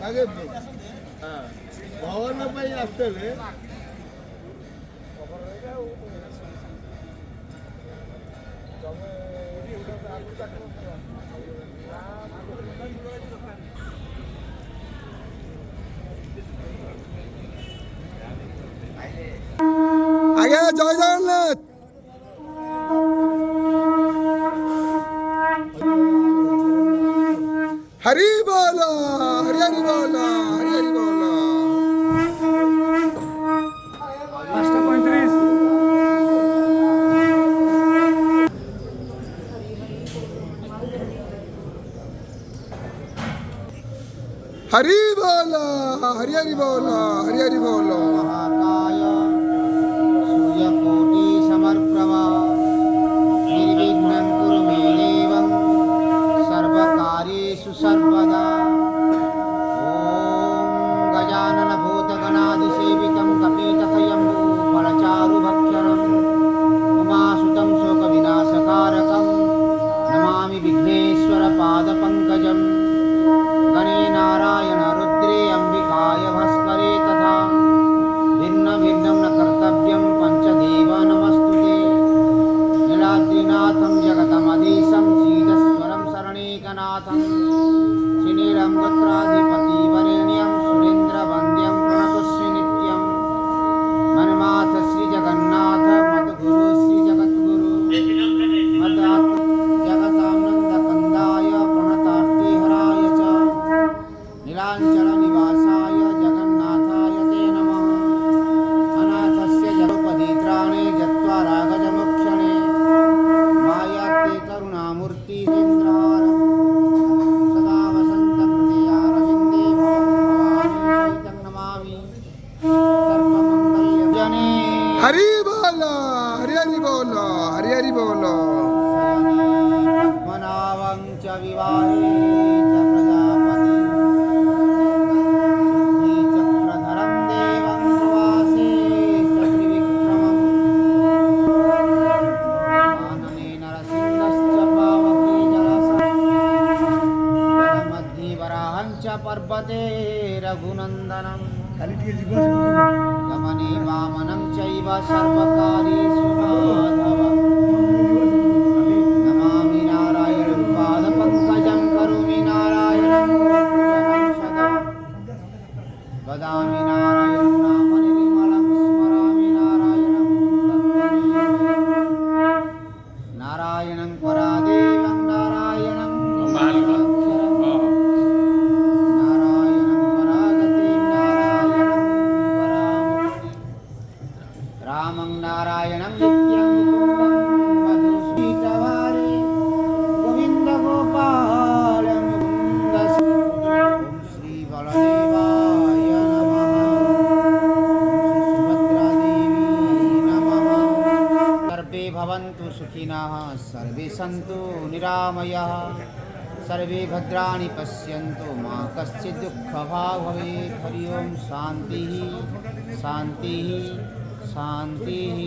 ಹಾಗೆ ಭವನ ಪೈ ಆಗ್ತದೆ আগে জয় জগন্নাথ हरी बोलो हरि हरि बोलो हरि हरि बोलो हरि बोलो हरि हरि बोलो हरि हरि बोलो महाकाय सूर्यकोटि समर्प्रभा निर्विघ्नं कुरु मे देव सर्वकार्येषु सर्वदा ॐ गजानन भूतगणाधिसेवितं कपीतकयम्बू फलचारुभक्षणं उमासुतं शोकविनाशकारकं नमामि विघ्नेश्वरपादपङ्कजं गणे नारायण रुद्रे अम्बिकाय भास्करे तथा भिन्न भिन्नं न कर्तव्यं पञ्चदेव नमस्तुते नीलाद्रिनाथं जगतमधीशं श्रीधस्वरं शरणेकनाथं श्रीनीलं गोत्राधिपतिवरेण्यं सुरेन्द्रवन्द्यं प्रणतोऽस्मि नित्यं मन्माथ श्रीजगन्नाथ मद्गुरु श्रीजगद्गुरु मदात् जगतानन्दकन्दाय प्रणतार्तिहराय च नीलाञ्चलनिवासाय जगन्नाथाय ते नमः अनाथस्य जगोपदीत्राणे जत्वा रागजमोक्षणे मायात्ते करुणामूर्ति इन्द्रहार सदा वसन्तं हृदयारविन्दे भवानी सहितं नमामि सर्वमङ्गल्यं जने हरि बोलो हरि हरि बोलो हरि हरि बोलो पद्मनाभं च विवाहे च प्रजापति श्रीचक्रधरं देवं प्रवासे च त्रिविक्रमम् कानने नरसिंहश्च पावके जलमध्ये वराहं च पर्वते रघुनन्दनं गमने वामनं चैव सर्वकार्येषु माधवम् नमामि नारायणं पादपङ्कजं करोमि नारायणं शरणं सदा वदामि नारायणं नाम निर्मलं स्मरामि नारायणं तन्मनीये नारायणं परादेवं नारायणं नारायणं परागतिं नारायणं परामुक्तिं रामं नारायणं नित्यं मुकुन्दं मधुसूदनवारे गोविन्द गोपाल मुकुन्द ॐ श्री बलदेवाय नमः सुभद्रादेवी नमः सर्वे भवन्तु सुखिनः सर्वे सन्तु निरामयः सर्वे भद्राणि पश्यन्तु मा कश्चित् दुःखभाग् भवेत् हरि ओं शान्तिः शान्तिः शान्तिः।